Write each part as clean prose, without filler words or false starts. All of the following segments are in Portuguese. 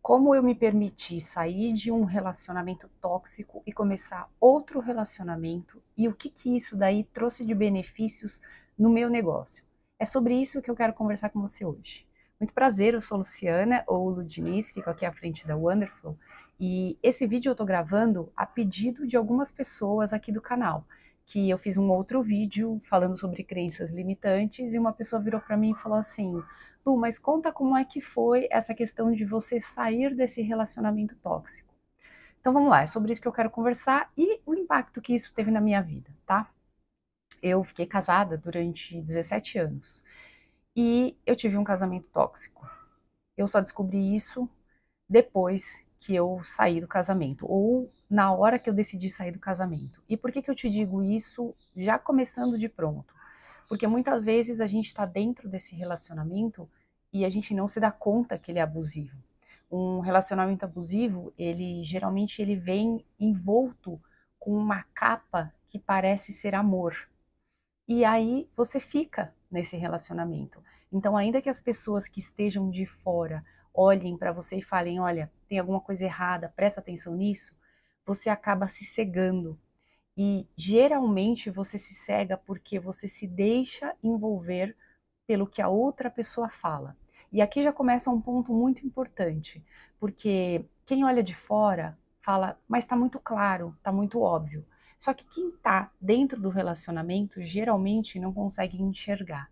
como eu me permiti sair de um relacionamento tóxico e começar outro relacionamento e o que isso daí trouxe de benefícios no meu negócio. É sobre isso que eu quero conversar com você hoje. Muito prazer, eu sou Luciana, ou Ludiniz, fico aqui à frente da Wonderflow, e esse vídeo eu tô gravando a pedido de algumas pessoas aqui do canal, que eu fiz um outro vídeo falando sobre crenças limitantes e uma pessoa virou para mim e falou assim: Lu, mas conta como é que foi essa questão de você sair desse relacionamento tóxico. Então vamos lá, é sobre isso que eu quero conversar e o impacto que isso teve na minha vida, tá? Eu fiquei casada durante 17 anos e eu tive um casamento tóxico. Eu só descobri isso depois que eu saí do casamento, ou na hora que eu decidi sair do casamento. E por que eu te digo isso já começando de pronto? Porque muitas vezes a gente está dentro desse relacionamento e a gente não se dá conta que ele é abusivo. Um relacionamento abusivo, ele geralmente ele vem envolto com uma capa que parece ser amor. E aí você fica nesse relacionamento. Então, ainda que as pessoas que estejam de fora olhem para você e falem, olha, tem alguma coisa errada, presta atenção nisso, você acaba se cegando. E geralmente você se cega porque você se deixa envolver pelo que a outra pessoa fala. E aqui já começa um ponto muito importante, porque quem olha de fora fala, mas está muito claro, está muito óbvio. Só que quem está dentro do relacionamento geralmente não consegue enxergar.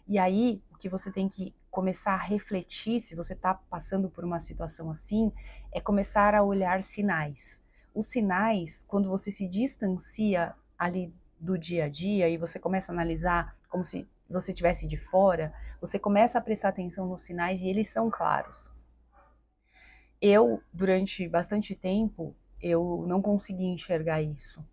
E aí, o que você tem que começar a refletir, se você está passando por uma situação assim, é começar a olhar sinais. Os sinais, quando você se distancia ali do dia a dia e você começa a analisar como se você estivesse de fora, você começa a prestar atenção nos sinais e eles são claros. Eu, durante bastante tempo, eu não consegui enxergar isso.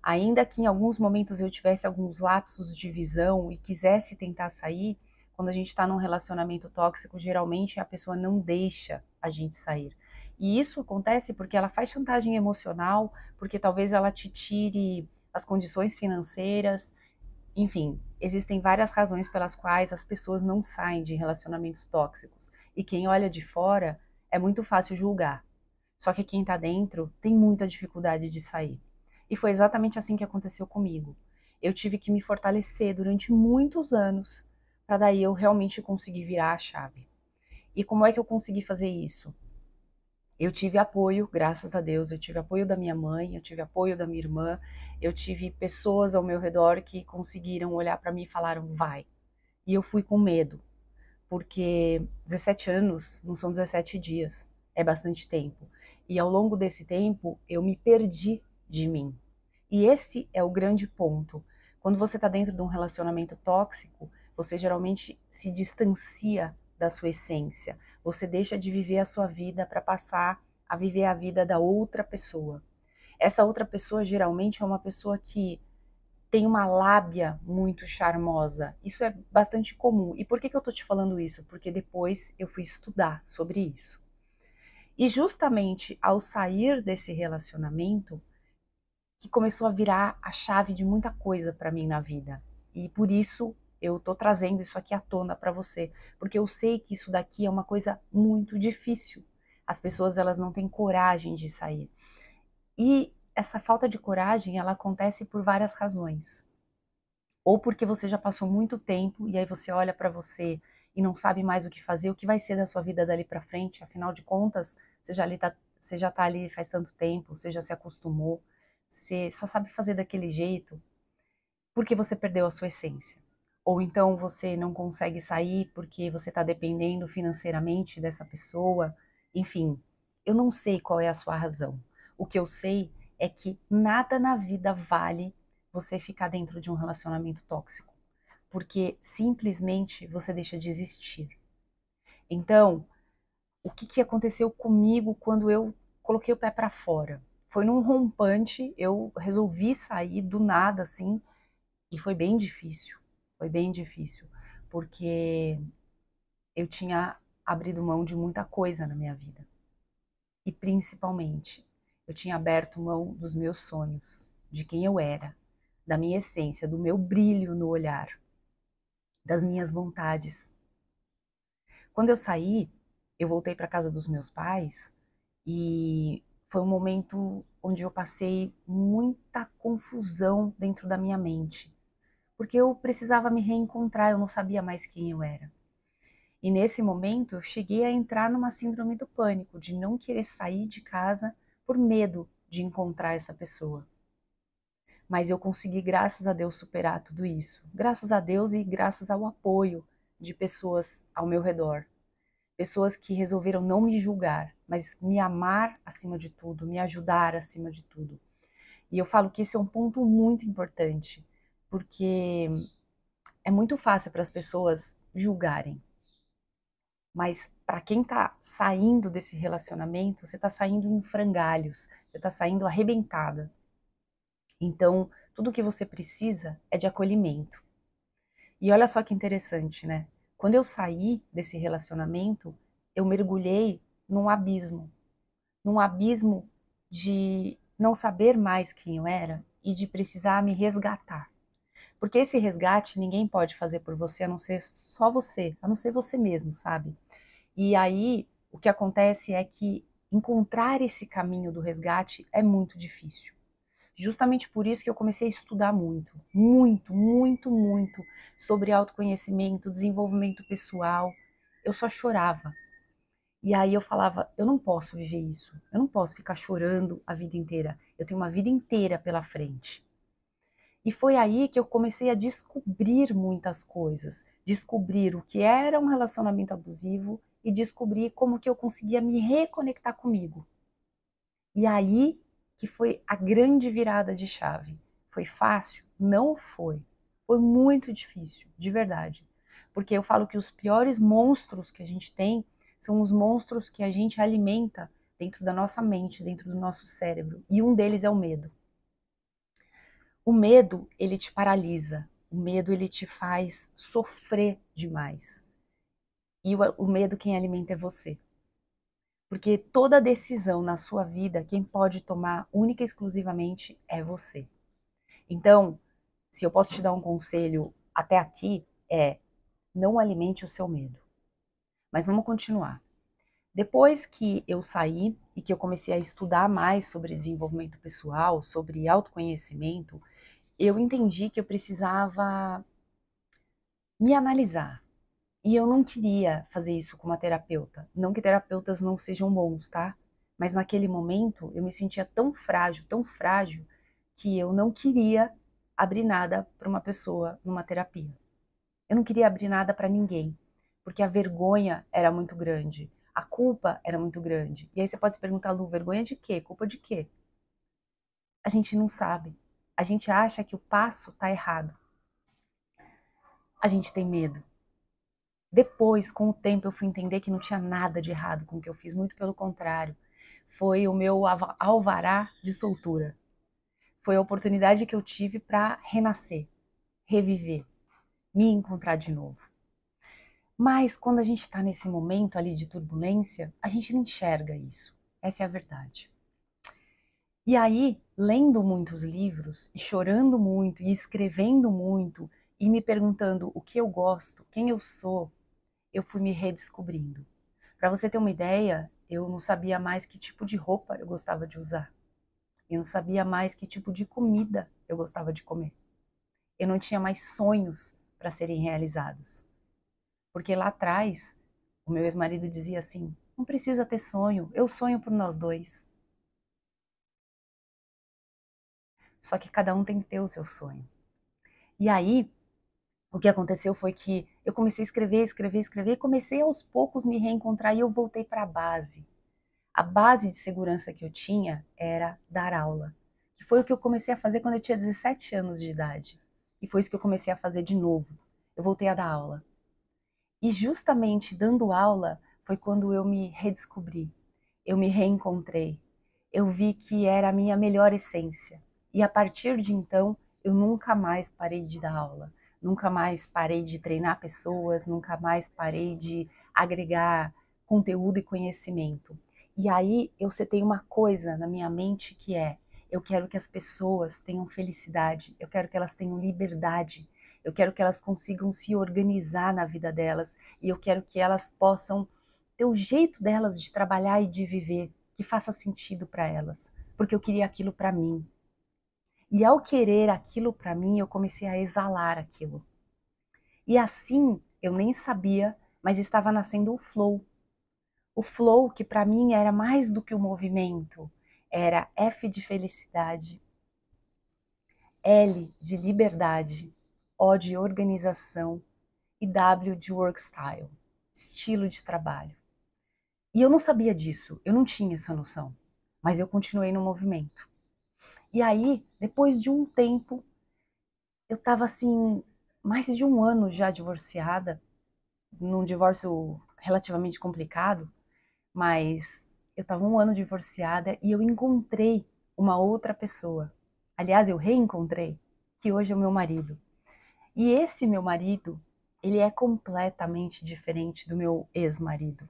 Ainda que em alguns momentos eu tivesse alguns lapsos de visão e quisesse tentar sair, quando a gente está num relacionamento tóxico, geralmente a pessoa não deixa a gente sair. E isso acontece porque ela faz chantagem emocional, porque talvez ela te tire as condições financeiras, enfim, existem várias razões pelas quais as pessoas não saem de relacionamentos tóxicos. E quem olha de fora é muito fácil julgar. Só que quem está dentro tem muita dificuldade de sair. E foi exatamente assim que aconteceu comigo. Eu tive que me fortalecer durante muitos anos para daí eu realmente conseguir virar a chave. E como é que eu consegui fazer isso? Eu tive apoio, graças a Deus, eu tive apoio da minha mãe, eu tive apoio da minha irmã, eu tive pessoas ao meu redor que conseguiram olhar para mim e falaram, vai. E eu fui com medo, porque 17 anos não são 17 dias, é bastante tempo. E ao longo desse tempo, eu me perdi de mim. E esse é o grande ponto. Quando você está dentro de um relacionamento tóxico, você geralmente se distancia da sua essência. Você deixa de viver a sua vida para passar a viver a vida da outra pessoa. Essa outra pessoa geralmente é uma pessoa que tem uma lábia muito charmosa. Isso é bastante comum. E por que eu tô te falando isso? Porque depois eu fui estudar sobre isso. E justamente ao sair desse relacionamento, que começou a virar a chave de muita coisa para mim na vida. E por isso eu tô trazendo isso aqui à tona para você, porque eu sei que isso daqui é uma coisa muito difícil. As pessoas elas não têm coragem de sair. E essa falta de coragem, ela acontece por várias razões. Ou porque você já passou muito tempo e aí você olha para você e não sabe mais o que fazer, o que vai ser da sua vida dali para frente, afinal de contas, você já tá ali faz tanto tempo, você já se acostumou, você só sabe fazer daquele jeito porque você perdeu a sua essência. Ou então você não consegue sair porque você está dependendo financeiramente dessa pessoa. Enfim, eu não sei qual é a sua razão. O que eu sei é que nada na vida vale você ficar dentro de um relacionamento tóxico, porque simplesmente você deixa de existir. Então, o que aconteceu comigo quando eu coloquei o pé para fora? Foi num rompante, eu resolvi sair do nada assim, e foi bem difícil, porque eu tinha abrido mão de muita coisa na minha vida. E principalmente, eu tinha aberto mão dos meus sonhos, de quem eu era, da minha essência, do meu brilho no olhar, das minhas vontades. Quando eu saí, eu voltei para casa dos meus pais e foi um momento onde eu passei muita confusão dentro da minha mente, porque eu precisava me reencontrar, eu não sabia mais quem eu era. E nesse momento eu cheguei a entrar numa síndrome do pânico, de não querer sair de casa por medo de encontrar essa pessoa. Mas eu consegui, graças a Deus, superar tudo isso. Graças a Deus e graças ao apoio de pessoas ao meu redor. Pessoas que resolveram não me julgar, mas me amar acima de tudo, me ajudar acima de tudo. E eu falo que esse é um ponto muito importante, porque é muito fácil para as pessoas julgarem. Mas para quem está saindo desse relacionamento, você está saindo em frangalhos, você está saindo arrebentada. Então, tudo que você precisa é de acolhimento. E olha só que interessante, né? Quando eu saí desse relacionamento, eu mergulhei num abismo de não saber mais quem eu era e de precisar me resgatar. Porque esse resgate ninguém pode fazer por você, a não ser só você, a não ser você mesmo, sabe? E aí, o que acontece é que encontrar esse caminho do resgate é muito difícil. Justamente por isso que eu comecei a estudar muito, muito, muito, muito sobre autoconhecimento, desenvolvimento pessoal. Eu só chorava. E aí eu falava, eu não posso viver isso. Eu não posso ficar chorando a vida inteira. Eu tenho uma vida inteira pela frente. E foi aí que eu comecei a descobrir muitas coisas, descobrir o que era um relacionamento abusivo e descobrir como que eu conseguia me reconectar comigo. E aí que foi a grande virada de chave. Foi fácil? Não foi. Foi muito difícil, de verdade. Porque eu falo que os piores monstros que a gente tem são os monstros que a gente alimenta dentro da nossa mente, dentro do nosso cérebro. E um deles é o medo. O medo, ele te paralisa. O medo, ele te faz sofrer demais. E o medo, quem alimenta é você. Porque toda decisão na sua vida, quem pode tomar única e exclusivamente é você. Então, se eu posso te dar um conselho até aqui, é não alimente o seu medo. Mas vamos continuar. Depois que eu saí e que eu comecei a estudar mais sobre desenvolvimento pessoal, sobre autoconhecimento, eu entendi que eu precisava me analisar. E eu não queria fazer isso com uma terapeuta. Não que terapeutas não sejam bons, tá? Mas naquele momento eu me sentia tão frágil, que eu não queria abrir nada para uma pessoa numa terapia. Eu não queria abrir nada para ninguém, porque a vergonha era muito grande, a culpa era muito grande. E aí você pode se perguntar, Lu, vergonha de quê? Culpa de quê? A gente não sabe. A gente acha que o passo está errado. A gente tem medo. Depois, com o tempo, eu fui entender que não tinha nada de errado com o que eu fiz, muito pelo contrário. Foi o meu alvará de soltura. Foi a oportunidade que eu tive para renascer, reviver, me encontrar de novo. Mas quando a gente está nesse momento ali de turbulência, a gente não enxerga isso. Essa é a verdade. E aí, lendo muitos livros, e chorando muito, e escrevendo muito, e me perguntando o que eu gosto, quem eu sou, eu fui me redescobrindo. Para você ter uma ideia, eu não sabia mais que tipo de roupa eu gostava de usar. Eu não sabia mais que tipo de comida eu gostava de comer. Eu não tinha mais sonhos para serem realizados. Porque lá atrás, o meu ex-marido dizia assim: não precisa ter sonho, eu sonho por nós dois. Só que cada um tem que ter o seu sonho. E aí, o que aconteceu foi que eu comecei a escrever, e comecei aos poucos me reencontrar e eu voltei para a base. A base de segurança que eu tinha era dar aula, que foi o que eu comecei a fazer quando eu tinha 17 anos de idade. E foi isso que eu comecei a fazer de novo. Eu voltei a dar aula. E justamente dando aula foi quando eu me redescobri, eu me reencontrei. Eu vi que era a minha melhor essência. E a partir de então, eu nunca mais parei de dar aula. Nunca mais parei de treinar pessoas, nunca mais parei de agregar conteúdo e conhecimento. E aí eu setei uma coisa na minha mente que é: eu quero que as pessoas tenham felicidade, eu quero que elas tenham liberdade, eu quero que elas consigam se organizar na vida delas e eu quero que elas possam ter o jeito delas de trabalhar e de viver, que faça sentido para elas, porque eu queria aquilo para mim. E ao querer aquilo para mim, eu comecei a exalar aquilo. E assim, eu nem sabia, mas estava nascendo o flow. O flow que para mim era mais do que o movimento, era F de felicidade, L de liberdade, O de organização e W de work style, estilo de trabalho. E eu não sabia disso, eu não tinha essa noção, mas eu continuei no movimento. E aí, depois de um tempo, eu estava assim, mais de um ano já divorciada, num divórcio relativamente complicado, mas eu estava um ano divorciada e eu encontrei uma outra pessoa. Aliás, eu reencontrei, que hoje é o meu marido. E esse meu marido, ele é completamente diferente do meu ex-marido.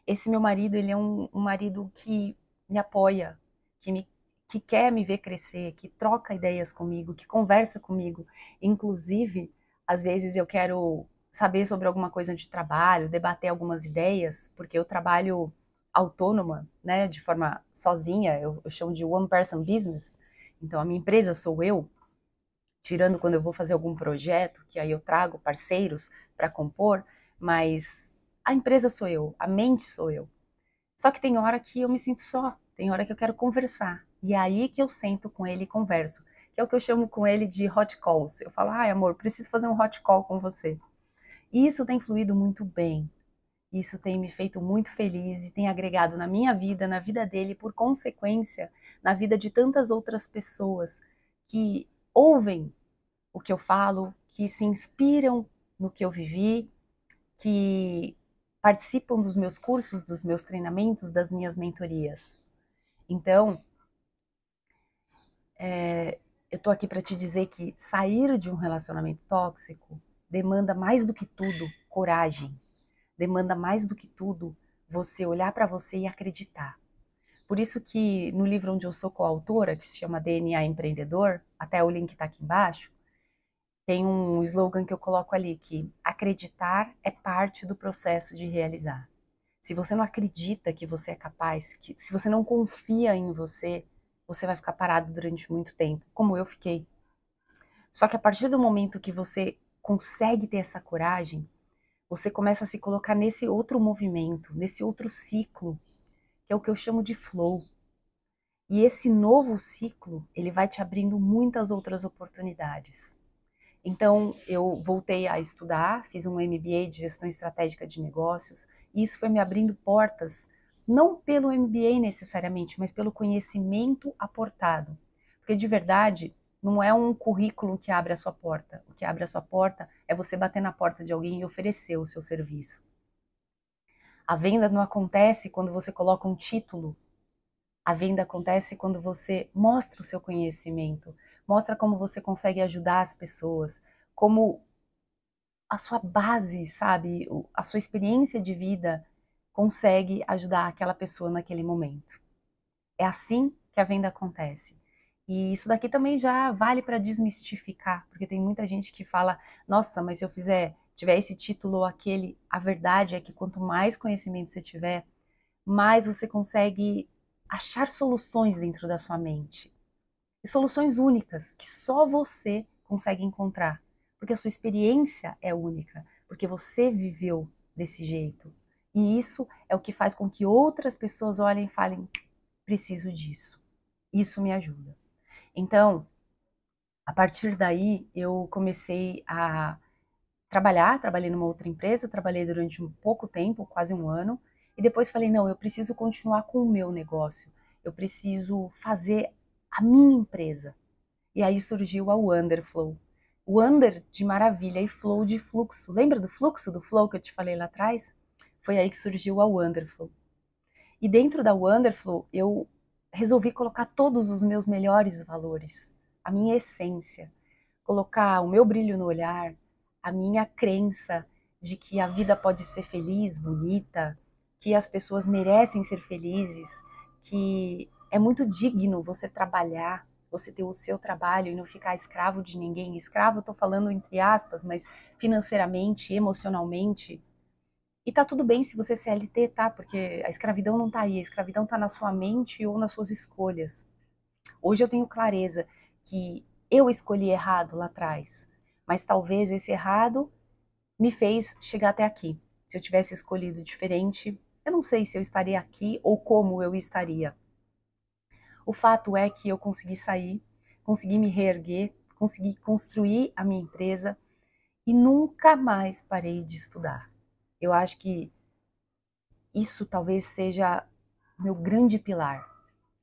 Esse meu marido, ele é um marido que me apoia, que quer me ver crescer, que troca ideias comigo, que conversa comigo. Inclusive, às vezes eu quero saber sobre alguma coisa de trabalho, debater algumas ideias, porque eu trabalho autônoma, né, de forma sozinha, eu chamo de one person business. Então, a minha empresa sou eu, tirando quando eu vou fazer algum projeto, que aí eu trago parceiros para compor, mas a empresa sou eu, a mente sou eu. Só que tem hora que eu me sinto só, tem hora que eu quero conversar. E é aí que eu sento com ele e converso, que é o que eu chamo com ele de hot calls. Eu falo, ai amor, preciso fazer um hot call com você. E isso tem fluído muito bem. Isso tem me feito muito feliz e tem agregado na minha vida, na vida dele, por consequência, na vida de tantas outras pessoas que ouvem o que eu falo, que se inspiram no que eu vivi, que participam dos meus cursos, dos meus treinamentos, das minhas mentorias. Então, eu tô aqui para te dizer que sair de um relacionamento tóxico demanda mais do que tudo coragem, demanda mais do que tudo você olhar para você e acreditar. Por isso que no livro onde eu sou coautora, que se chama DNA Empreendedor, até o link está aqui embaixo, tem um slogan que eu coloco ali, que acreditar é parte do processo de realizar. Se você não acredita que você é capaz, se você não confia em você, você vai ficar parado durante muito tempo, como eu fiquei. Só que a partir do momento que você consegue ter essa coragem, você começa a se colocar nesse outro movimento, nesse outro ciclo, que é o que eu chamo de flow. E esse novo ciclo, ele vai te abrindo muitas outras oportunidades. Então, eu voltei a estudar, fiz um MBA de Gestão Estratégica de Negócios, e isso foi me abrindo portas, não pelo MBA necessariamente, mas pelo conhecimento aportado. Porque, de verdade, não é um currículo que abre a sua porta. O que abre a sua porta é você bater na porta de alguém e oferecer o seu serviço. A venda não acontece quando você coloca um título. A venda acontece quando você mostra o seu conhecimento, mostra como você consegue ajudar as pessoas, como a sua base, sabe, a sua experiência de vida consegue ajudar aquela pessoa naquele momento. É assim que a venda acontece. E isso daqui também já vale para desmistificar, porque tem muita gente que fala, nossa, mas se eu tiver esse título ou aquele, a verdade é que quanto mais conhecimento você tiver, mais você consegue achar soluções dentro da sua mente. E soluções únicas que só você consegue encontrar, porque a sua experiência é única, porque você viveu desse jeito. E isso é o que faz com que outras pessoas olhem e falem: preciso disso. Isso me ajuda. Então, a partir daí, eu comecei a trabalhei numa outra empresa, trabalhei durante um pouco tempo, quase um ano, e depois falei, não, eu preciso continuar com o meu negócio, eu preciso fazer a minha empresa. E aí surgiu a Wonderflow. Wonder de maravilha e flow de fluxo. Lembra do fluxo, do flow que eu te falei lá atrás? Foi aí que surgiu a Wonderflow. E dentro da Wonderflow, eu resolvi colocar todos os meus melhores valores, a minha essência, colocar o meu brilho no olhar, a minha crença de que a vida pode ser feliz, bonita, que as pessoas merecem ser felizes, que é muito digno você trabalhar, você ter o seu trabalho e não ficar escravo de ninguém. Escravo, eu tô falando entre aspas, mas financeiramente, emocionalmente, E tá tudo bem se você é CLT, tá? Porque a escravidão não tá aí, a escravidão tá na sua mente ou nas suas escolhas. Hoje eu tenho clareza que eu escolhi errado lá atrás, mas talvez esse errado me fez chegar até aqui. Se eu tivesse escolhido diferente, eu não sei se eu estaria aqui ou como eu estaria. O fato é que eu consegui sair, consegui me reerguer, consegui construir a minha empresa e nunca mais parei de estudar. Eu acho que isso talvez seja meu grande pilar.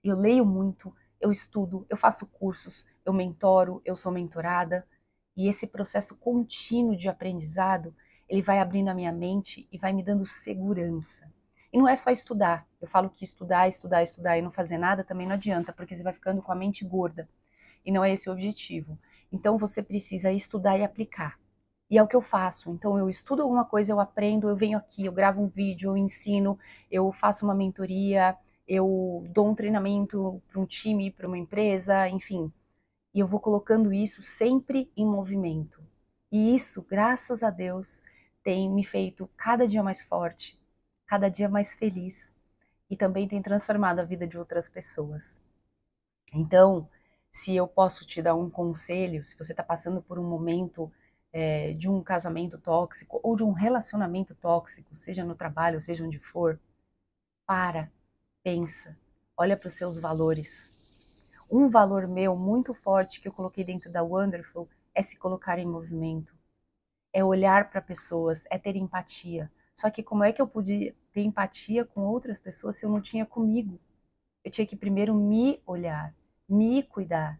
Eu leio muito, eu estudo, eu faço cursos, eu mentoro, eu sou mentorada, e esse processo contínuo de aprendizado, ele vai abrindo a minha mente e vai me dando segurança. E não é só estudar. Eu falo que estudar, estudar, estudar e não fazer nada também não adianta, porque você vai ficando com a mente gorda. E não é esse o objetivo. Então você precisa estudar e aplicar. E é o que eu faço. Então eu estudo alguma coisa, eu aprendo, eu venho aqui, eu gravo um vídeo, eu ensino, eu faço uma mentoria, eu dou um treinamento para um time, para uma empresa, enfim. E eu vou colocando isso sempre em movimento. E isso, graças a Deus, tem me feito cada dia mais forte, cada dia mais feliz e também tem transformado a vida de outras pessoas. Então, se eu posso te dar um conselho, se você está passando por um momento de um casamento tóxico ou de um relacionamento tóxico, seja no trabalho, seja onde for, para, pensa, olha para os seus valores. Um valor meu muito forte que eu coloquei dentro da Wonderful é se colocar em movimento, é olhar para pessoas, é ter empatia. Só que como é que eu podia ter empatia com outras pessoas se eu não tinha comigo? Eu tinha que primeiro me olhar, me cuidar,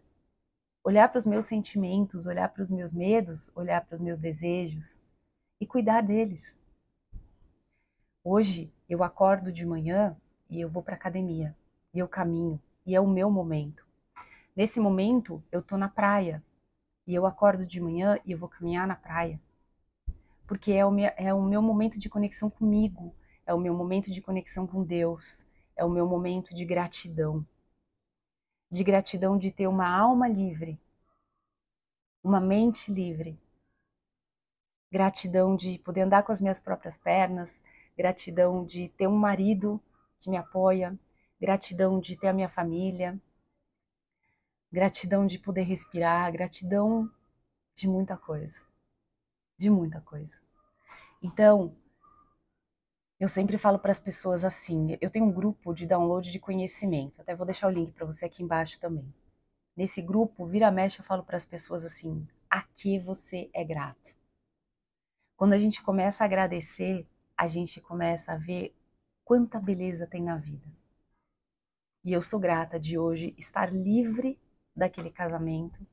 olhar para os meus sentimentos, olhar para os meus medos, olhar para os meus desejos e cuidar deles. Hoje eu acordo de manhã e eu vou para a academia, e eu caminho, e é o meu momento. Nesse momento eu tô na praia, e eu acordo de manhã e eu vou caminhar na praia, porque é o meu momento de conexão comigo, é o meu momento de conexão com Deus, é o meu momento de gratidão de ter uma alma livre, uma mente livre, gratidão de poder andar com as minhas próprias pernas, gratidão de ter um marido que me apoia, gratidão de ter a minha família, gratidão de poder respirar, gratidão de muita coisa, de muita coisa. Então, eu sempre falo para as pessoas assim, eu tenho um grupo de download de conhecimento, até vou deixar o link para você aqui embaixo também. Nesse grupo, vira mexe, eu falo para as pessoas assim, a que você é grato? Quando a gente começa a agradecer, a gente começa a ver quanta beleza tem na vida. E eu sou grata de hoje estar livre daquele casamento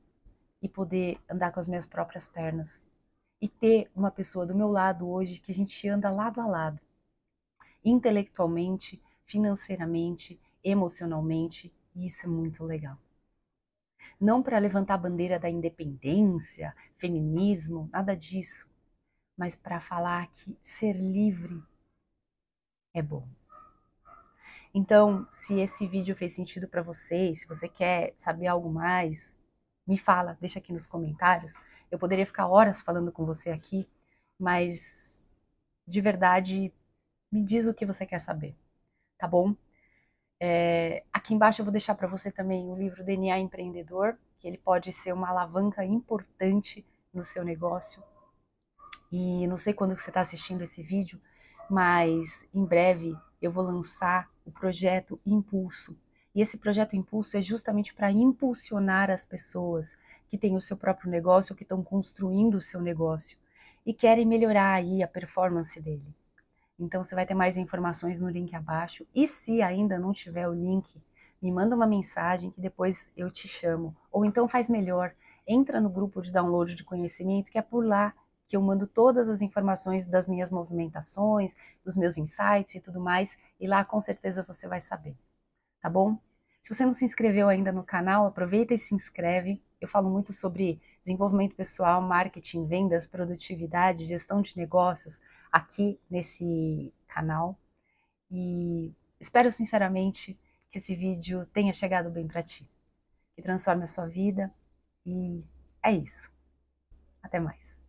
e poder andar com as minhas próprias pernas. E ter uma pessoa do meu lado hoje que a gente anda lado a lado. Intelectualmente, financeiramente, emocionalmente, e isso é muito legal. Não para levantar a bandeira da independência, feminismo, nada disso, mas para falar que ser livre é bom. Então, se esse vídeo fez sentido para você, se você quer saber algo mais, me fala, deixa aqui nos comentários. Eu poderia ficar horas falando com você aqui, mas de verdade, me diz o que você quer saber, tá bom? Aqui embaixo eu vou deixar para você também o livro DNA Empreendedor, que ele pode ser uma alavanca importante no seu negócio. E não sei quando você está assistindo esse vídeo, mas em breve eu vou lançar o projeto Impulso. E esse projeto Impulso é justamente para impulsionar as pessoas que têm o seu próprio negócio, que estão construindo o seu negócio e querem melhorar aí a performance dele. Então você vai ter mais informações no link abaixo. E se ainda não tiver o link, me manda uma mensagem que depois eu te chamo. Ou então faz melhor, entra no grupo de download de conhecimento, que é por lá que eu mando todas as informações das minhas movimentações, dos meus insights e tudo mais, e lá com certeza você vai saber, tá bom? Se você não se inscreveu ainda no canal, aproveita e se inscreve. Eu falo muito sobre desenvolvimento pessoal, marketing, vendas, produtividade, gestão de negócios aqui nesse canal. E espero sinceramente que esse vídeo tenha chegado bem para ti, que transforme a sua vida. E é isso. Até mais.